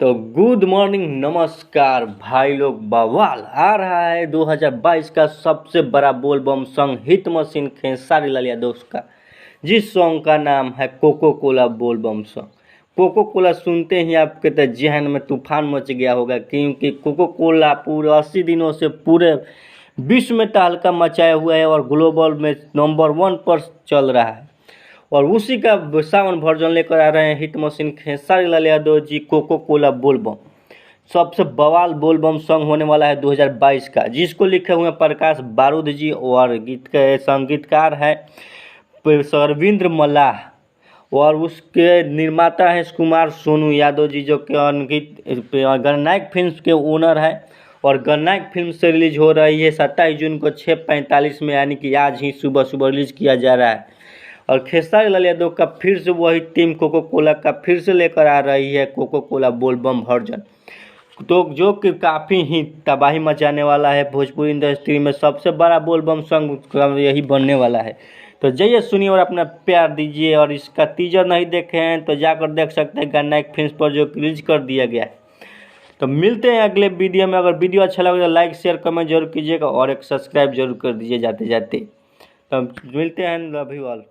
तो good morning, नमस्कार भाई लोग। बवाल आ रहा है 2022 का सबसे बड़ा बोल बम song hit machine Khesari Lal Yadav का, जिस सॉन्ग का नाम है कोको कोला बोल बम सॉन्ग। कोको कोला सुनते ही आपके तो जहन में तूफान मच गया होगा, क्योंकि कोको कोला पूरे 80 दिनों से पूरे विश्व में तहलका मचाया हुआ है और ग्लोबल में नंबर 1 पर चल रहा है। और उसी का सावन वर्जन लेकर आ रहे हैं hit machine Khesari Lal Yadav ji, cocoa Cola बोलबम। सबसे बवाल बोलबम सॉन्ग होने वाला है 2022 का, जिसको लिखे हुए प्रकाश बारूद जी और गीत के संगीतकार है सरविंद्र मल्लाह, और उसके निर्माता हैं कुमार सोनू यादव जी, जो कि गणनायक फिल्म्स के ओनर है। और गणनायक फिल्म से रिलीज हो रही है 27 जून को 6:45 में, यानी कि आज ही सुबह सुबह रिलीज किया जा रहा है। और खेसारी लाल यादव का फिर से वही टीम कोको कोला का फिर से लेकर आ रही है कोको कोला बोलबम वर्जन, तो जो कि काफ़ी ही तबाही मचाने वाला है। भोजपुरी इंडस्ट्री में सबसे बड़ा बोलबम सॉन्ग यही बनने वाला है। तो जाइए सुनिए और अपना प्यार दीजिए। और इसका टीजर नहीं देखे हैं तो जाकर देख सकते हैं गणनायक फिल्म्स पर, जो रिलीज कर दिया गया है। तो मिलते हैं अगले वीडियो में। अगर वीडियो अच्छा लगे तो लाइक शेयर कमेंट जरूर कीजिएगा और एक सब्सक्राइब जरूर कर दीजिए जाते जाते। तो मिलते हैं, लव यू ऑल।